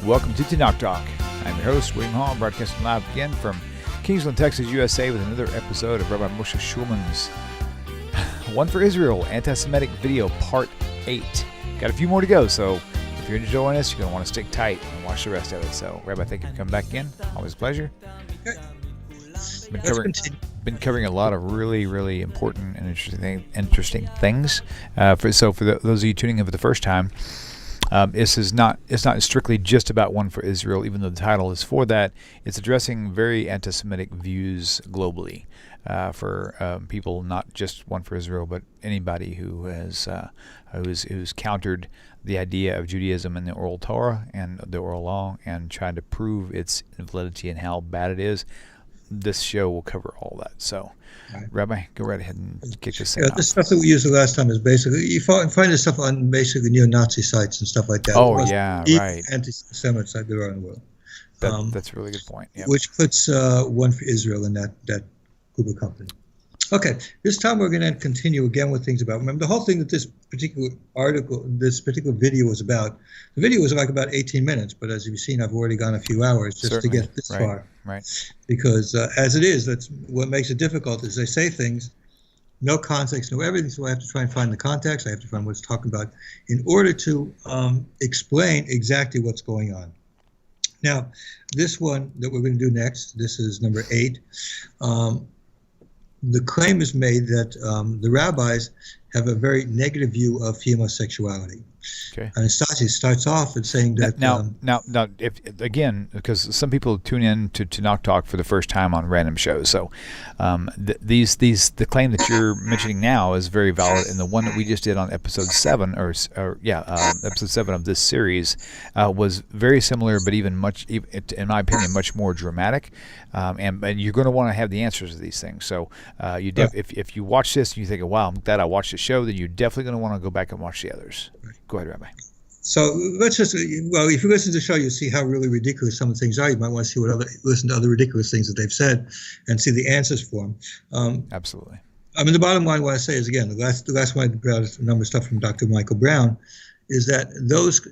welcome to Tanakh Talk. I'm your host, William Hall, broadcasting live again from Kingsland, Texas, USA, with another episode of Rabbi Moshe Shulman's One for Israel Anti-Semitic Video Part 8. Got a few more to go, so if you're enjoying us, you're going to want to stick tight and watch the rest of it. So, Rabbi, thank you for coming back again. Always a pleasure. Been covering a lot of really important and interesting things. For those of you tuning in for the first time, it's not strictly just about One for Israel, even though the title is for that. It's addressing very anti-Semitic views globally for people, not just One for Israel, but anybody who who's countered the idea of Judaism and the oral Torah and the oral law and tried to prove its invalidity and how bad it is. This show will cover all that. So, right. Rabbi, go right ahead and kick this thing off. The stuff that we used the last time is basically, you find this stuff on basically neo-Nazi sites and stuff like that. Oh, yeah, right. Anti-Semitic sites there are in the world. That's a really good point. Yep. Which puts One for Israel in that group of company. Okay, this time we're going to continue again with things about, remember the whole thing that this particular video was about. The video was like about 18 minutes, but as you've seen, I've already gone a few hours just Certainly. To get this far. Right. Because as it is, that's what makes it difficult is they say things, no context, no everything, so I have to try and find the context, I have to find what it's talking about in order to explain exactly what's going on. Now, this one that we're going to do next, this is number 8. The claim is made that the rabbis have a very negative view of female sexuality. Okay. And Stasi starts off at saying that now, if again, because some people tune in to Tanakh Talk for the first time on random shows, so the claim that you're mentioning now is very valid, and the one that we just did on episode 7, episode 7 of this series was very similar, but even in my opinion, much more dramatic. And you're going to want to have the answers to these things. So if you watch this and you think, wow, I'm glad I watched the show, then you're definitely going to want to go back and watch the others. Go ahead, Rabbi. So let's just, if you listen to the show, you'll see how really ridiculous some of the things are. You might want to see listen to other ridiculous things that they've said and see the answers for them. Absolutely. I mean, the bottom line, what I say is, again, the last one I brought a number of stuff from Dr. Michael Brown, is that those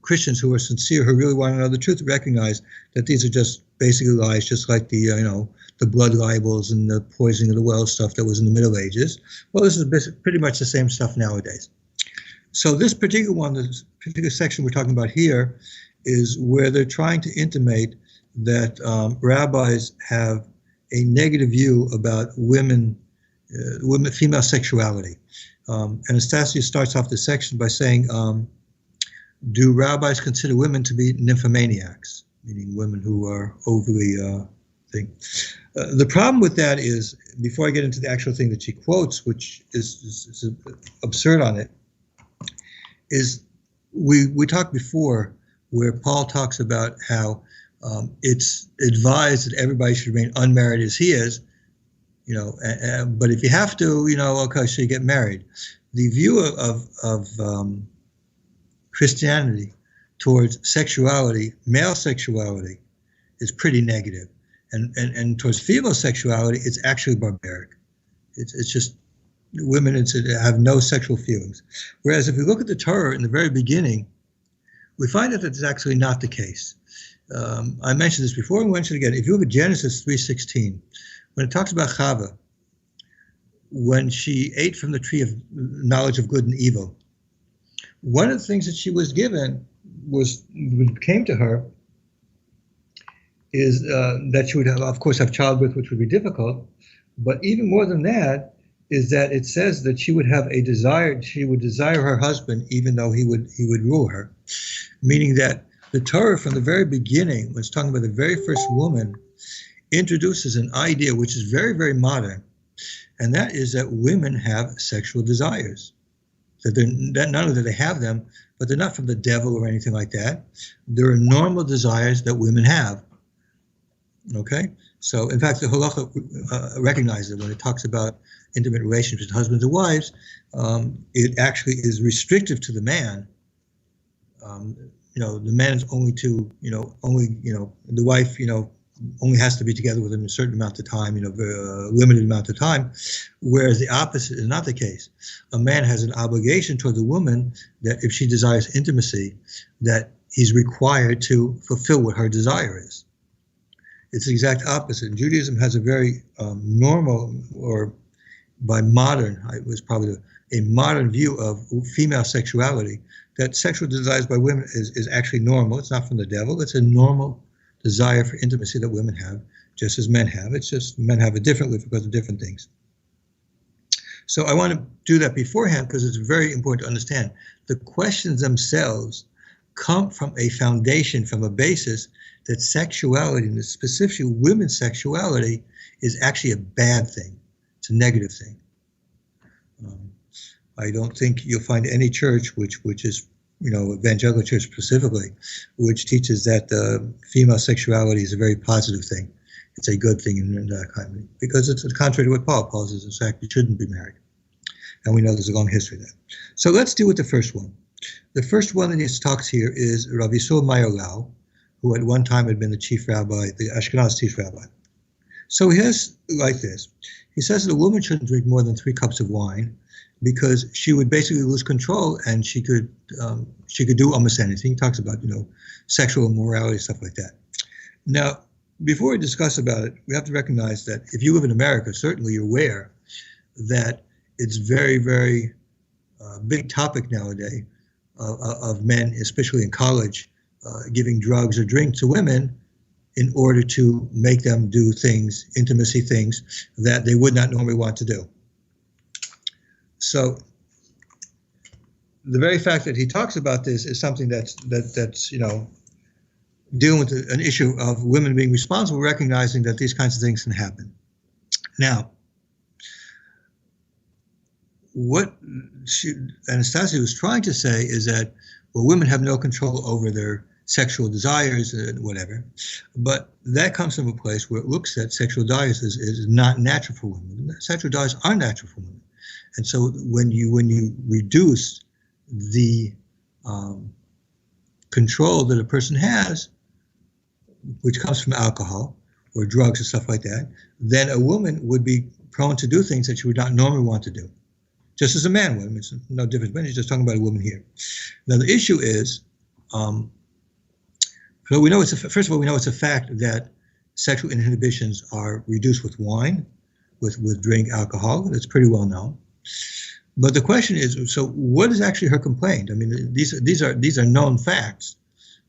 Christians who are sincere, who really want to know the truth, recognize that these are just basically lies, just like the blood libels and the poisoning of the well stuff that was in the Middle Ages. Well, this is pretty much the same stuff nowadays. So this particular section we're talking about here is where they're trying to intimate that rabbis have a negative view about female sexuality. And Anastasia starts off the section by saying, do rabbis consider women to be nymphomaniacs, meaning women who are overly the problem with that is, before I get into the actual thing that she quotes, which is absurd on it, is we talked before where Paul talks about how it's advised that everybody should remain unmarried as he is, but if you have to, okay, so you get married. The view of Christianity towards sexuality, male sexuality, is pretty negative. And towards female sexuality, it's actually barbaric. It's just women have no sexual feelings. Whereas if we look at the Torah in the very beginning, we find that that's actually not the case. I mentioned this before, and mention it again. If you look at Genesis 3:16, when it talks about Chava, when she ate from the tree of knowledge of good and evil, one of the things that she was given came to her is that she would have, of course, have childbirth, which would be difficult. But even more than that is that it says that she would have a desire. She would desire her husband, even though he would rule her. Meaning that the Torah, from the very beginning, when it's talking about the very first woman, introduces an idea which is very, very modern, and that is that women have sexual desires. That not only do they have them, but they're not from the devil or anything like that. There are normal desires that women have. Okay, so in fact, the halacha recognizes it when it talks about intimate relationships with husbands and wives. It actually is restrictive to the man. The man is only the wife, only has to be together with him a certain amount of time, a limited amount of time, whereas the opposite is not the case. A man has an obligation toward the woman that if she desires intimacy, that he's required to fulfill what her desire is. It's the exact opposite. Judaism has a very normal, or by modern, it was probably a modern view of female sexuality, that sexual desires by women is actually normal. It's not from the devil. It's a normal desire for intimacy that women have, just as men have. It's just men have it differently because of different things. So I want to do that beforehand because it's very important to understand. The questions themselves come from a foundation, from a basis that sexuality, and specifically women's sexuality, is actually a bad thing. It's a negative thing. I don't think you'll find any church which is, evangelical church specifically, which teaches that female sexuality is a very positive thing. It's a good thing in that kind of thing, because it's contrary to what Paul says. In fact, you shouldn't be married. And we know there's a long history of that. So let's deal with the first one. The first one that he talks here is Rabbi Mayerlau, who at one time had been the chief rabbi, the Ashkenaz chief rabbi. So he has like this. He says that a woman shouldn't drink more than 3 cups of wine because she would basically lose control, and she could do almost anything. He talks about, sexual immorality, stuff like that. Now, before we discuss about it, we have to recognize that if you live in America, certainly you're aware that it's very, very big topic nowadays of men, especially in college, giving drugs or drink to women in order to make them do things, intimacy things, that they would not normally want to do. So the very fact that he talks about this is something that's dealing with an issue of women being responsible, recognizing that these kinds of things can happen. Now, what Anastasia was trying to say is that, well, women have no control over their sexual desires and whatever, but that comes from a place where it looks at sexual desires is not natural for women. Sexual desires are natural for women, and so when you reduce the control that a person has, which comes from alcohol or drugs or stuff like that, then a woman would be prone to do things that she would not normally want to do. Just as a man would. It's no difference, but he's just talking about a woman here. Now the issue is, so we know first of all, we know it's a fact that sexual inhibitions are reduced with wine, with drink, alcohol. That's pretty well known. But the question is, so what is actually her complaint? I mean, these are known facts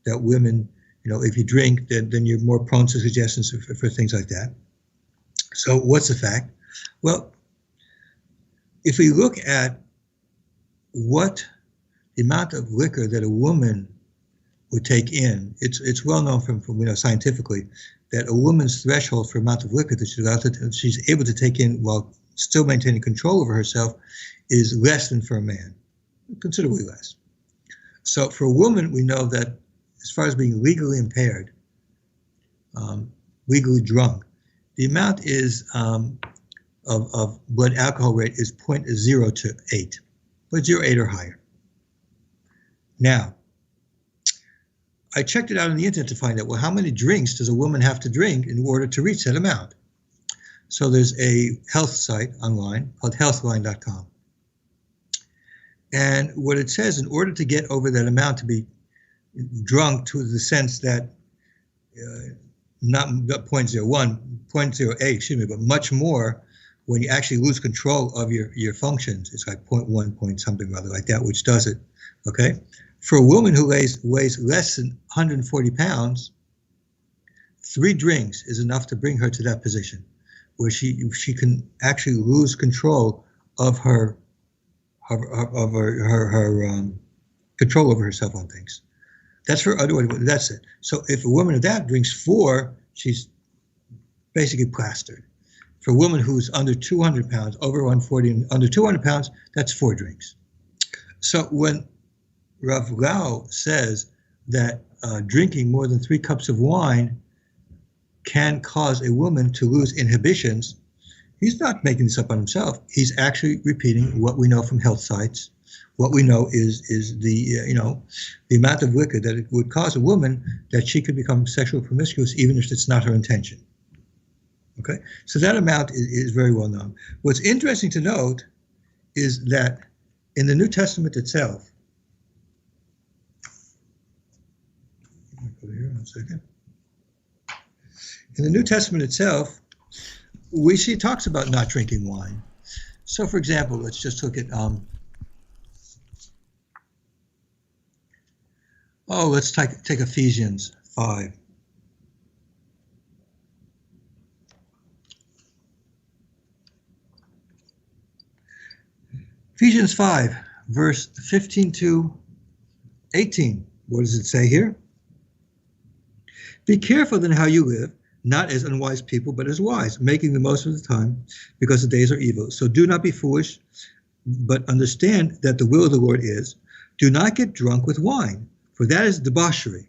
that women, if you drink, then you're more prone to suggestions for things like that. So what's the fact? Well, if we look at what the amount of liquor that a woman would take in, it's well known from scientifically that a woman's threshold for amount of liquor that she's able to take in while still maintaining control over herself is less than for a man, considerably less. So for a woman, we know that as far as being legally impaired, legally drunk, the amount is of blood alcohol rate is 0.08, 0.08 or higher. Now, I checked it out on the internet to find out, well, how many drinks does a woman have to drink in order to reach that amount? So there's a health site online called healthline.com. And what it says, in order to get over that amount, to be drunk to the sense that not 0.01, 0.08, but much more, when you actually lose control of your functions, it's like 0.1 point something rather like that, which does it, okay? For a woman who weighs less than 140 pounds, 3 drinks is enough to bring her to that position where she can actually lose control of her control over herself on things. That's that's it. So if a woman of that drinks 4, she's basically plastered. For a woman who's under 200 pounds, over 140 and under 200 pounds, that's 4 drinks. So when Rav Lau says that drinking more than 3 cups of wine can cause a woman to lose inhibitions, he's not making this up on himself. He's actually repeating what we know from health sites. What we know is the the amount of liquor that it would cause a woman that she could become sexually promiscuous even if it's not her intention. Okay, so that amount is very well known. What's interesting to note is that in the New Testament itself, 1 second. In the New Testament itself, we see it talks about not drinking wine. So, for example, let's just look at let's take Ephesians 5. Ephesians 5, verse 15 to 18. What does it say here? Be careful then how you live, not as unwise people, but as wise, making the most of the time, because the days are evil. So do not be foolish, but understand that the will of the Lord is, do not get drunk with wine, for that is debauchery.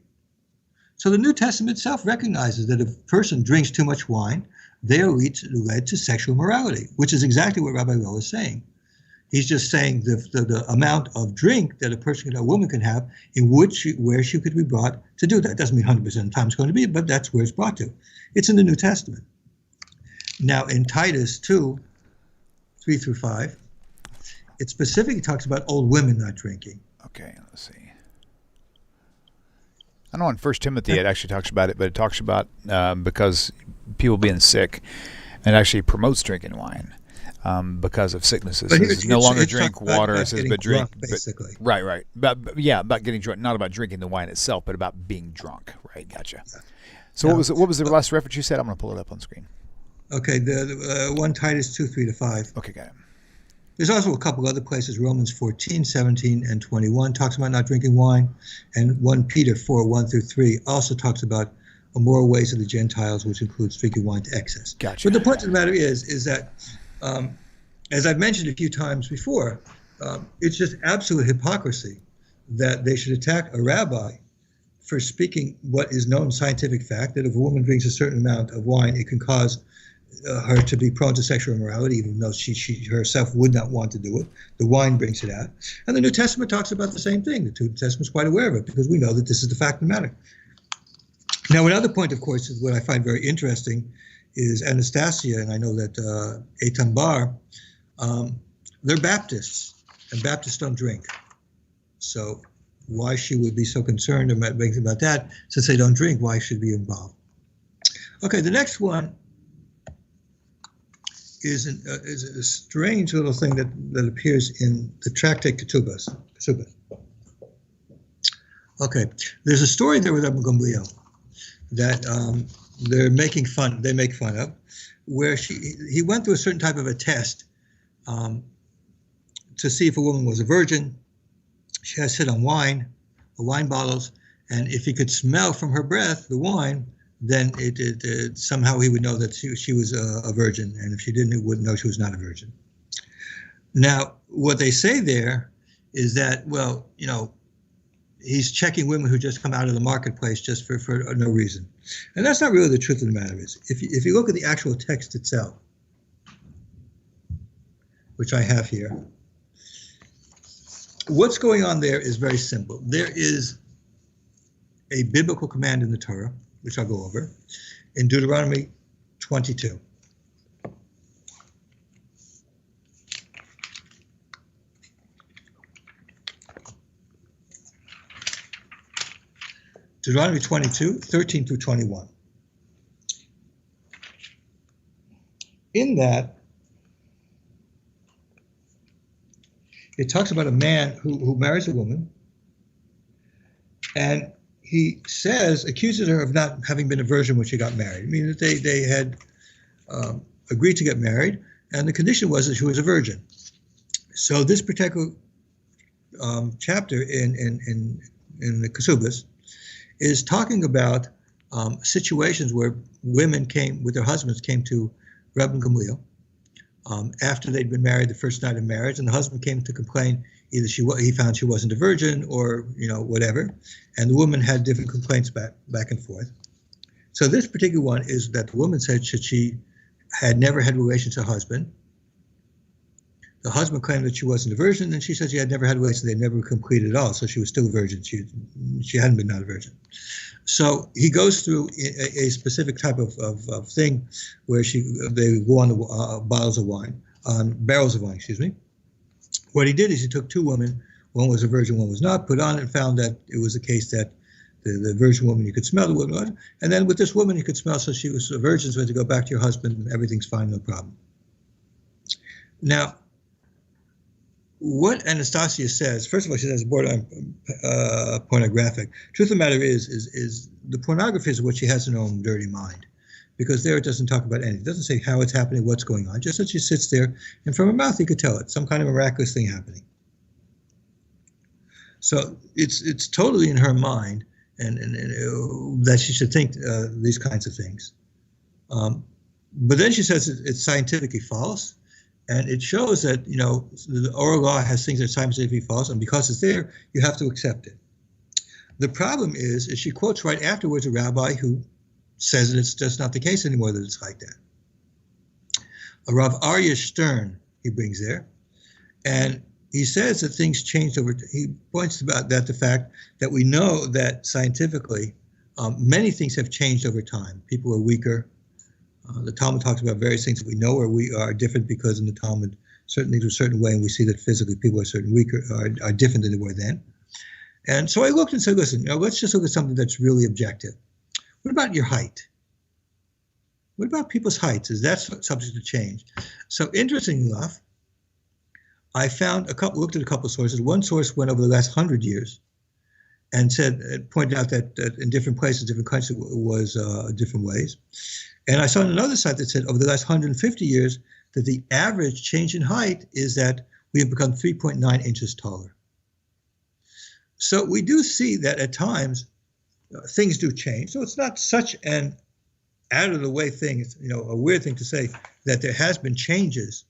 So the New Testament itself recognizes that if a person drinks too much wine, they are led to sexual immorality, which is exactly what Rabbi Will is saying. He's just saying the amount of drink that a woman can have where she could be brought to do that. Doesn't mean 100% of the time it's going to be, but that's where it's brought to. It's in the New Testament. Now in Titus 2, 3 through 5, it specifically talks about old women not drinking. Okay, let's see. I know in 1 Timothy it actually talks about it, but it talks about because people being sick, and actually promotes drinking wine. Because of sicknesses, it says no longer drink water. It says but drink, basically. Right. About getting drunk, not about drinking the wine itself, but about being drunk. Right, gotcha. Yeah. So now, what was the last reference you said? I'm going to pull it up on screen. Okay, the 1 Titus 2, 3 to 5. Okay, got it. There's also a couple other places. Romans 14, 17, and 21 talks about not drinking wine, and 1 Peter 4, 1 through 3 also talks about immoral ways of the Gentiles, which includes drinking wine to excess. Gotcha. But the point of the matter is that as I've mentioned a few times before, it's just absolute hypocrisy that they should attack a rabbi for speaking what is known scientific fact, that if a woman drinks a certain amount of wine, it can cause her to be prone to sexual immorality, even though she herself would not want to do it. The wine brings it out. And the New Testament talks about the same thing. The New Testament is quite aware of it because we know that this is the fact of the matter. Now, another point, of course, is what I find very interesting is Anastasia, and I know that Eitan Bar, they're Baptists, and Baptists don't drink. So why she would be so concerned about that, since they don't drink, why should be involved? Okay, the next one is a strange little thing that appears in the Tractate Ketubas. Okay, there's a story there with Rabbi Gamliel that they make fun of, where he went through a certain type of a test to see if a woman was a virgin. She had to sit on wine bottles, and if he could smell from her breath the wine, then it somehow he would know that she was a virgin, and if she didn't, he wouldn't know she was not a virgin. Now, what they say there is that, well, he's checking women who just come out of the marketplace just for no reason. And that's not really the truth of the matter is. If you look at the actual text itself, which I have here, what's going on there is very simple. There is a biblical command in the Torah, which I'll go over, in Deuteronomy 22. Deuteronomy 22, 13 through 21. In that, it talks about a man who marries a woman, and he accuses her of not having been a virgin when she got married. I mean, that they had agreed to get married, and the condition was that she was a virgin. So this particular chapter in the Kesubos is talking about situations where women came with their husbands, came to Rabbi Gamliel after they'd been married the first night of marriage, and the husband came to complain either he found she wasn't a virgin or whatever, and the woman had different complaints back and forth. So this particular one is that the woman said she had never had relations with her husband. The husband claimed that she wasn't a virgin, and she said she had never had relations. They never completed at all, so she was still a virgin. She hadn't been not a virgin. So he goes through a specific type of thing where they go on the barrels of wine, excuse me. What he did is he took two women, one was a virgin, one was not, put on it, and found that it was the case that the virgin woman, you could smell the woman. And then with this woman, you could smell, so she was a virgin, so to go back to your husband, and everything's fine, no problem. Now, what Anastasia says, first of all, she says borderline pornographic. Truth of the matter is the pornography is what she has in her own dirty mind. Because there it doesn't talk about anything. It doesn't say how it's happening, what's going on. Just that she sits there, and from her mouth you could tell it. Some kind of miraculous thing happening. So it's totally in her mind, and that she should think these kinds of things. But then she says it's scientifically false, and it shows that the oral law has things that are scientifically false, and because it's there, you have to accept it. The problem is she quotes right afterwards a rabbi who says that it's just not the case anymore, that it's like that. A Rav Aryeh Stern he brings there, and he says that things changed over. He points about that the fact that we know that scientifically many things have changed over time. People are weaker. The Talmud talks about various things that we know are different because in the Talmud certain things are a certain way, and we see that physically people are different than they were then. And so I looked and said, listen, let's just look at something that's really objective. What about your height? What about people's heights? Is that subject to change? So interestingly enough, I looked at a couple of sources. One source went over the last 100 years and pointed out that in different places, different countries, it was different ways. And I saw on another site that said over the last 150 years that the average change in height is that we have become 3.9 inches taller. So we do see that at times things do change. So it's not such an out-of-the-way thing, it's a weird thing to say that there has been changes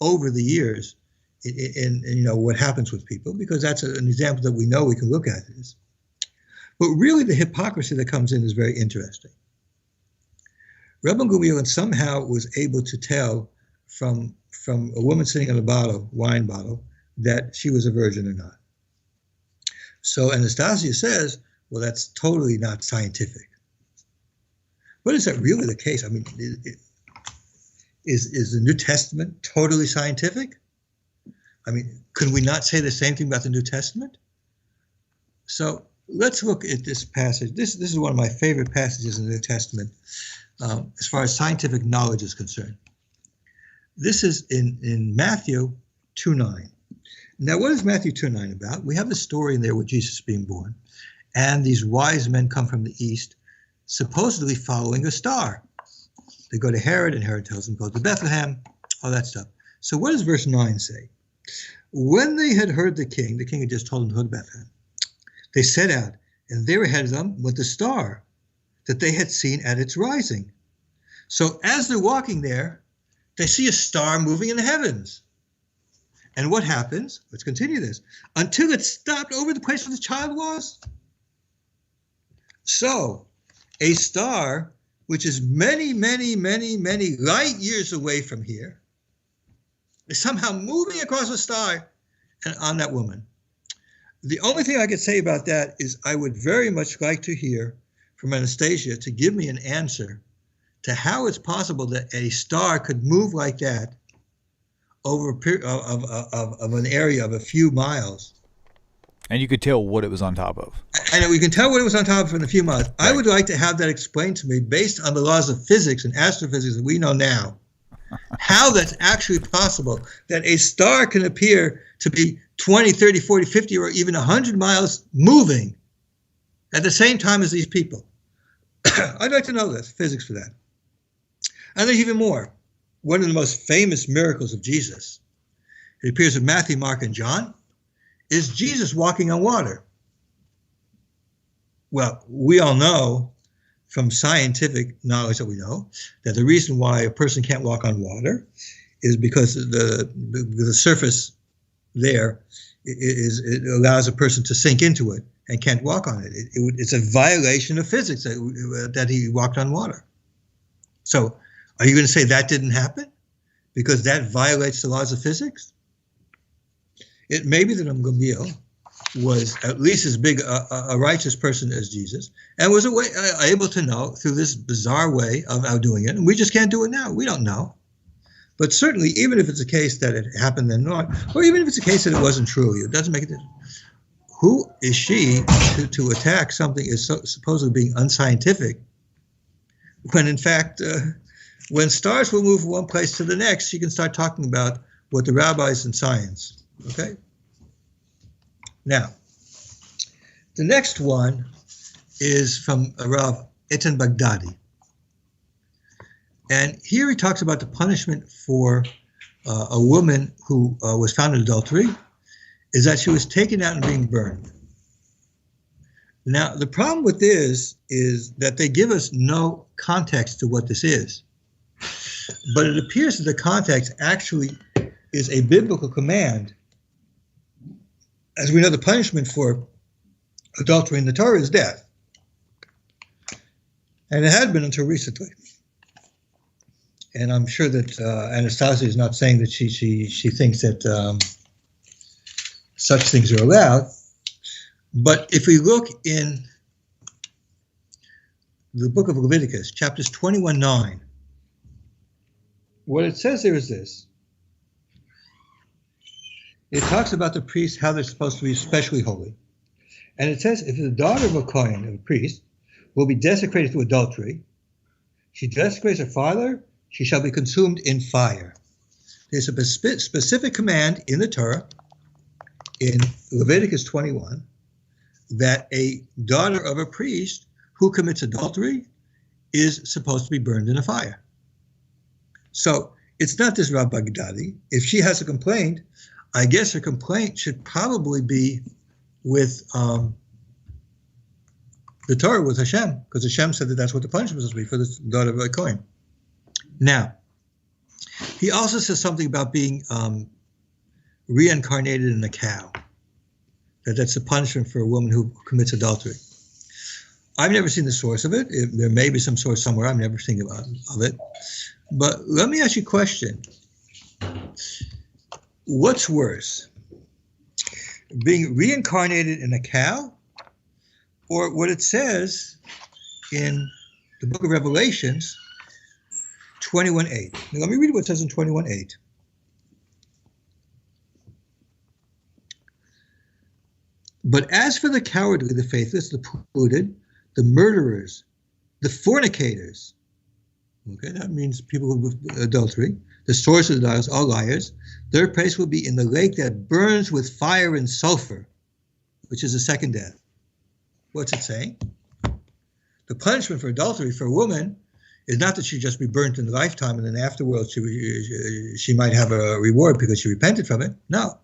over the years in what happens with people, because that's an example that we know we can look at this. But really the hypocrisy that comes in is very interesting. Rabbi Gamliel somehow was able to tell from a woman sitting on a wine bottle, that she was a virgin or not. So Anastasia says, well, that's totally not scientific. But is that really the case? I mean, is the New Testament totally scientific? I mean, could we not say the same thing about the New Testament? So let's look at this passage. This is one of my favorite passages in the New Testament as far as scientific knowledge is concerned. This is in Matthew 2:9. Now, what is Matthew 2:9 about? We have the story in there with Jesus being born. And these wise men come from the east, supposedly following a star. They go to Herod, and Herod tells them, go to Bethlehem, all that stuff. So what does verse 9 say? When they had heard the king had just told them to go to Bethlehem. They set out, and there ahead of them went the star that they had seen at its rising. So as they're walking there, they see a star moving in the heavens. And what happens? Let's continue this. Until it stopped over the place where the child was. So, a star, which is many, many, many, many light years away from here, is somehow moving across the star and on that woman. The only thing I could say about that is I would very much like to hear from Anastasia to give me an answer to how it's possible that a star could move like that over a period of an area of a few miles. And you could tell what it was on top of. And we can tell what it was on top of in a few miles. Right. I would like to have that explained to me based on the laws of physics and astrophysics that we know now. How that's actually possible that a star can appear to be 20, 30, 40, 50, or even 100 miles moving at the same time as these people. I'd like to know this, physics for that. And there's even more. One of the most famous miracles of Jesus, it appears in Matthew, Mark, and John, is Jesus walking on water. Well, we all know from scientific knowledge that we know that the reason why a person can't walk on water is because the surface there it allows a person to sink into it and can't walk on it. It's a violation of physics that he walked on water. So are you going to say that didn't happen because that violates the laws of physics? It may be that Gamliel was at least as big a righteous person as Jesus and was able to know through this bizarre way of doing it. And we just can't do it now. We don't know. But certainly, even if it's a case that it happened then not, or even if it's a case that it wasn't true, it doesn't make a difference. who is she to attack something is supposedly being unscientific, when in fact, when stars will move from one place to the next, she can start talking about what the rabbis in science. Okay? Now, the next one is from Rav Etan Baghdadi. And here he talks about the punishment for a woman who was found in adultery, is that she was taken out and being burned. Now, the problem with this is that they give us no context to what this is. But it appears that the context actually is a biblical command. As we know, the punishment for adultery in the Torah is death. And it had been until recently. And I'm sure that Anastasia is not saying that she thinks that such things are allowed. But if we look in the book of Leviticus, chapters 21:9, what it says there is this. It talks about the priests, how they're supposed to be especially holy. And it says, if the daughter of a Kohen, of a priest, will be desecrated through adultery, she desecrates her father, she shall be consumed in fire. There's a specific command in the Torah, in Leviticus 21, that a daughter of a priest who commits adultery is supposed to be burned in a fire. So it's not this Rav Baghdadi. If she has a complaint, I guess her complaint should probably be with the Torah, with Hashem, because Hashem said that that's what the punishment was supposed to be for this daughter of a Kohen. Now, he also says something about being reincarnated in a cow, that's a punishment for a woman who commits adultery. I've never seen the source of it. There may be some source somewhere. I've never seen of it. But let me ask you a question. What's worse, being reincarnated in a cow, or what it says in the book of Revelations 21:8? Now, let me read what it says in 21:8. But as for the cowardly, the faithless, the polluted, the murderers, the fornicators, okay, that means people who do adultery, the sorcerers, all liars, their place will be in the lake that burns with fire and sulfur, which is the second death. What's it saying? The punishment for adultery for a woman is not that she just be burnt in the lifetime and then afterwards she might have a reward because she repented from it. No.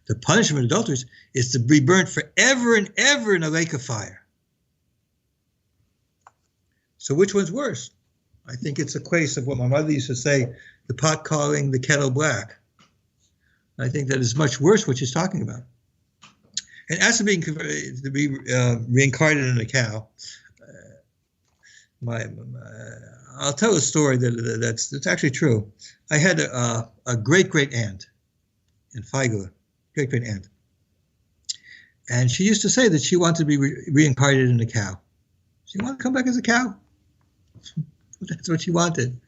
The punishment of adulterers is to be burnt forever and ever in a lake of fire. So which one's worse? I think it's a case of what my mother used to say, the pot calling the kettle black. I think that is much worse what she's talking about. And as to being reincarnated in a cow, I'll tell a story that's actually true. I had a great aunt in Feigler, great aunt, and she used to say that she wanted to be reincarnated in a cow. She wanted to come back as a cow. That's what she wanted.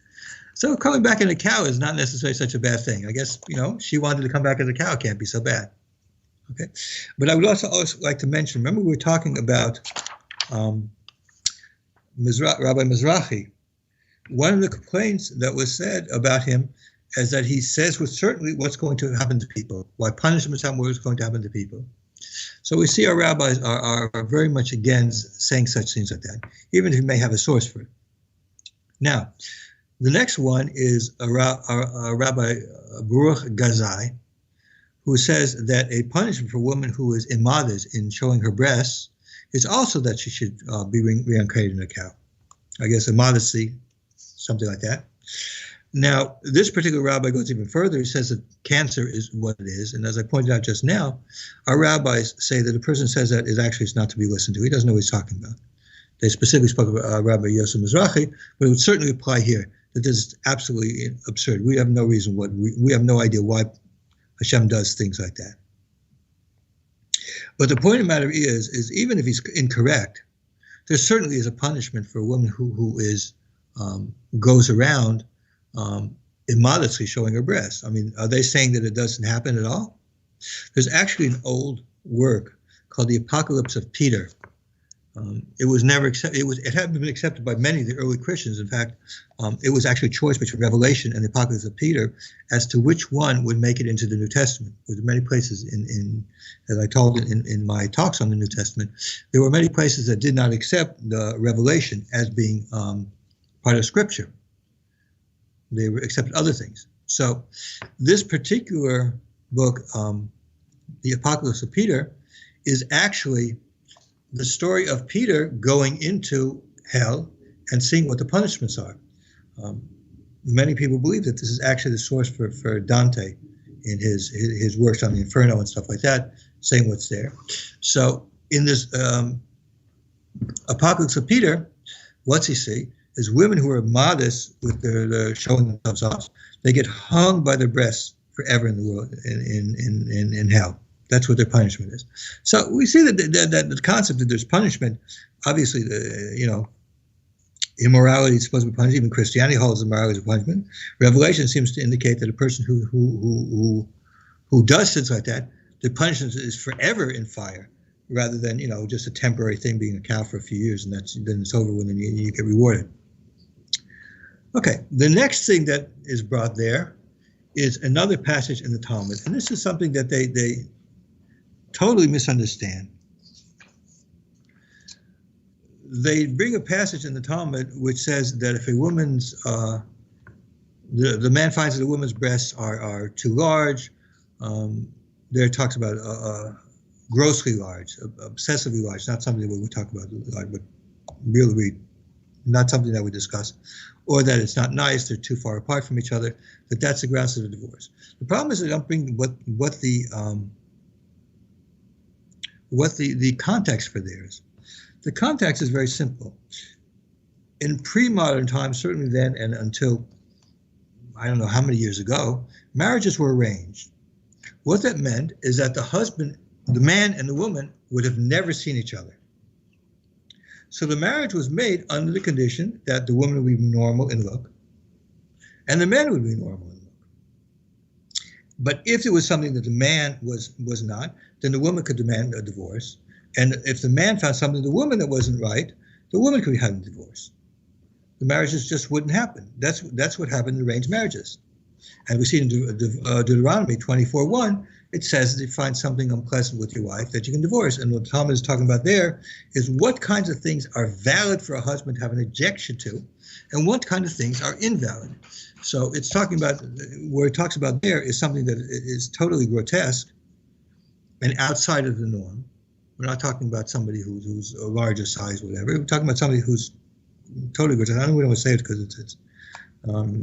So coming back in a cow is not necessarily such a bad thing. I guess, she wanted to come back as a cow. It can't be so bad. Okay. But I would also like to mention, remember we were talking about Rabbi Mizrahi. One of the complaints that was said about him is that he says with certainty what's going to happen to people, why punishment is going to happen to people. So we see our rabbis are very much against saying such things like that, even if you may have a source for it. Now, the next one is a Rabbi Baruch Gazai, who says that a punishment for a woman who is immodest in showing her breasts is also that she should be reincarnated in a cow. I guess immodesty, something like that. Now, this particular rabbi goes even further. He says that cancer is what it is. And as I pointed out just now, our rabbis say that a person says that it's not to be listened to. He doesn't know what he's talking about. They specifically spoke about Rabbi Yosef Mizrahi, but it would certainly apply here that this is absolutely absurd. We have no reason we have no idea why Hashem does things like that. But the point of the matter is even if he's incorrect, there certainly is a punishment for a woman who is goes around immodestly showing her breasts. I mean, are they saying that it doesn't happen at all? There's actually an old work called the Apocalypse of Peter. It was never accepted. It hadn't been accepted by many of the early Christians. In fact, it was actually a choice between Revelation and the Apocalypse of Peter as to which one would make it into the New Testament. There were many places as I told in my talks on the New Testament, there were many places that did not accept the Revelation as being part of Scripture. They accepted other things. So this particular book, the Apocalypse of Peter, is actually the story of Peter going into hell and seeing what the punishments are. Many people believe that this is actually the source for Dante in his works on the Inferno and stuff like that, saying what's there. So in this Apocalypse of Peter, what's he see? Is women who are modest with their showing themselves off, they get hung by their breasts forever in the world, in hell. That's what their punishment is. So we see that the concept that there's punishment, obviously, immorality is supposed to be punished. Even Christianity holds immorality as a punishment. Revelation seems to indicate that a person who does things like that, the punishment is forever in fire, rather than just a temporary thing, being a cow for a few years and then it's over when you get rewarded. Okay, the next thing that is brought there is another passage in the Talmud, and this is something that they totally misunderstand. They bring a passage in the Talmud which says that if a woman's, the man finds that a woman's breasts are too large, there it talks about grossly large, obsessively large, not something that we talk about large, but really not something that we discuss, or that it's not nice, they're too far apart from each other, that's the grounds of the divorce. The problem is they don't bring what the context for theirs. The context is very simple. In pre-modern times, certainly then and until I don't know how many years ago, marriages were arranged. What that meant is that the man and the woman would have never seen each other. So the marriage was made under the condition that the woman would be normal in look and the man would be normal in look. But if it was something that the man was not, then the woman could demand a divorce. And if the man found something in the woman that wasn't right, the woman could have a divorce. The marriages just wouldn't happen. That's what happened in arranged marriages. And we see in Deuteronomy 24:1, it says that if you find something unpleasant with your wife, that you can divorce. And what Talmud is talking about there is what kinds of things are valid for a husband to have an objection to, and what kind of things are invalid. So it's talking about, where it talks about there is something that is totally grotesque and outside of the norm. We're not talking about somebody who's a larger size, whatever. We're talking about somebody who's totally grotesque. I don't want to say it because it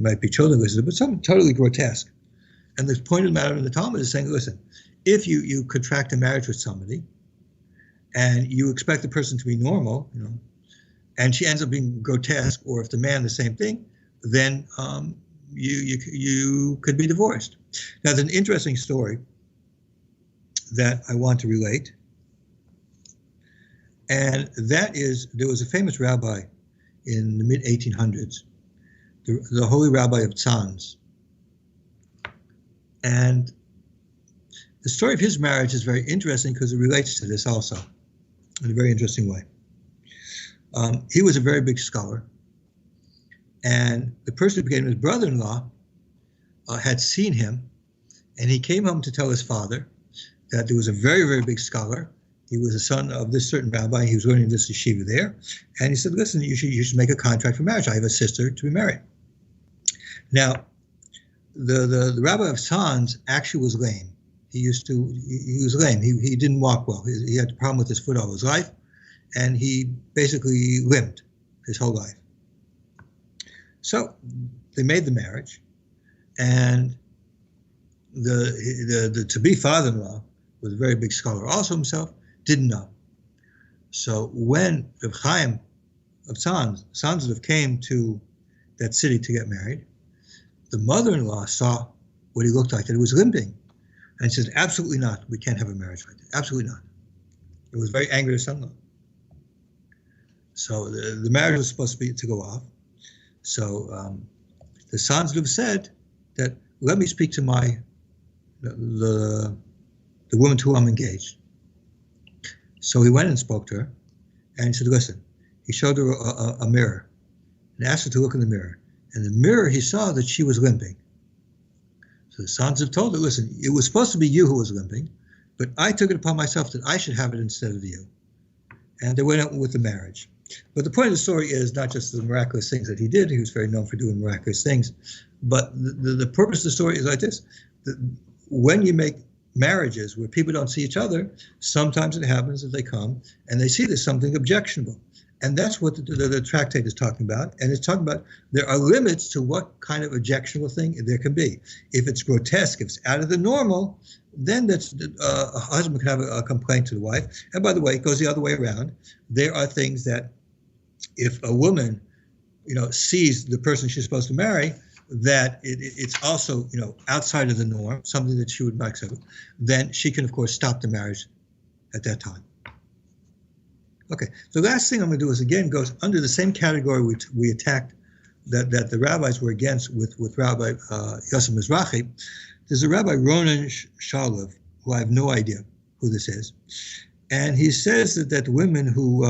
might be children listening, but something totally grotesque. And the point of the matter in the Talmud is saying, listen, if you contract a marriage with somebody and you expect the person to be normal, and she ends up being grotesque, or if the man the same thing, then you could be divorced. Now, there's an interesting story that I want to relate. And that is, there was a famous rabbi in the mid-1800s, the holy rabbi of Tzanz. And the story of his marriage is very interesting because it relates to this also in a very interesting way. He was a very big scholar. And the person who became his brother-in-law had seen him. And he came home to tell his father that there was a very, very big scholar. He was a son of this certain rabbi. He was learning this yeshiva there. And he said, listen, you should make a contract for marriage. I have a sister to be married. Now, the rabbi of Tzanz actually was lame. He was lame. He didn't walk well. He had a problem with his foot all his life. And he basically limped his whole life. So they made the marriage. And the to-be father-in-law was a very big scholar also himself, didn't know. So when Reb Chaim of Tzanz came to that city to get married, the mother-in-law saw what he looked like, that he was limping. And said, absolutely not. We can't have a marriage like that. Absolutely not. It was very angry at his son-in-law. So the marriage was supposed to go off. So the Tzanz said that, let me speak to the woman to whom I'm engaged. So he went and spoke to her, and he said, listen, he showed her a mirror and asked her to look in the mirror. In the mirror, he saw that she was limping. So the sons have told her, listen, it was supposed to be you who was limping, but I took it upon myself that I should have it instead of you. And they went out with the marriage. But the point of the story is not just the miraculous things that he did. He was very known for doing miraculous things. But the purpose of the story is like this. When you make marriages where people don't see each other, sometimes it happens that they come and they see there's something objectionable. And that's what the tractate is talking about. And it's talking about there are limits to what kind of objectionable thing there can be. If it's grotesque, if it's out of the normal, then that's a husband can have a complaint to the wife. And by the way, it goes the other way around. There are things that if a woman, sees the person she's supposed to marry, that it's also, outside of the norm, something that she would not accept, then she can, of course, stop the marriage at that time. Okay, the last thing I'm going to do is, again, goes under the same category we attacked that the rabbis were against with Rabbi Yosef Mizrahi. There's a Rabbi Ronan Shalov, who I have no idea who this is. And he says that women who,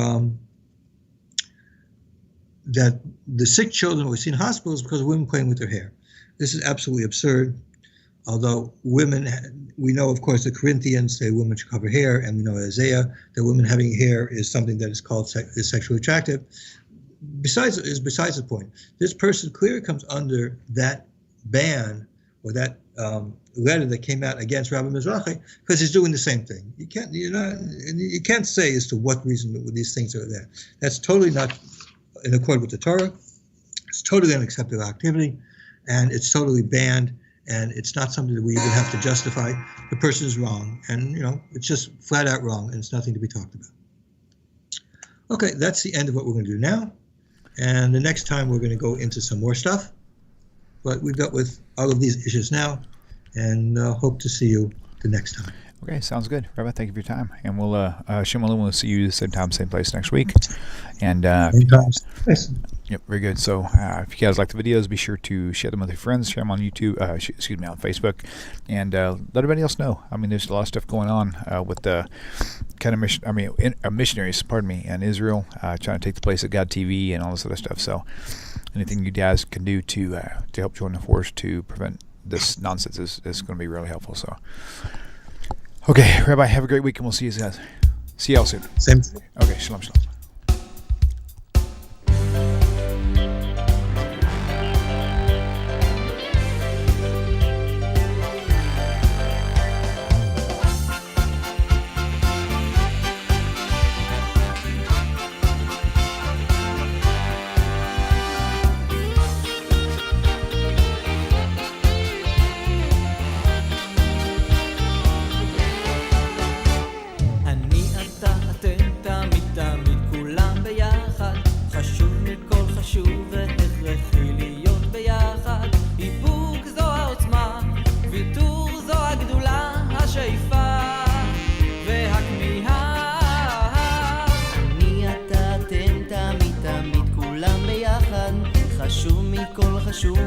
that the sick children we see in hospitals because of women playing with their hair. This is absolutely absurd. Although women, we know, of course, the Corinthians say women should cover hair, and we know Isaiah that women having hair is something that is called is sexually attractive. Besides the point. This person clearly comes under that ban or that letter that came out against Rabbi Mizrahi because he's doing the same thing. You can't say as to what reason these things are there. That's totally not in accord with the Torah. It's totally unacceptable activity, and it's totally banned. And it's not something that we even have to justify. The person is wrong, and it's just flat out wrong, and it's nothing to be talked about. Okay, that's the end of what we're going to do now. And the next time we're going to go into some more stuff. But we've dealt with all of these issues now, and hope to see you the next time. Okay, sounds good. Rabbi, thank you for your time. And we'll, Shem Alum, we'll see you same time, same place next week. And yep, very good. So if you guys like the videos, be sure to share them with your friends, share them on YouTube, on Facebook, and let everybody else know. I mean, there's a lot of stuff going on with the kind of missionaries, in Israel, trying to take the place of God TV and all this other stuff. So anything you guys can do to help join the force to prevent this nonsense is going to be really helpful. So, okay, Rabbi, have a great week, and we'll see you guys. See y'all soon. Same. Okay, shalom, shalom. חשוב מכל חשוב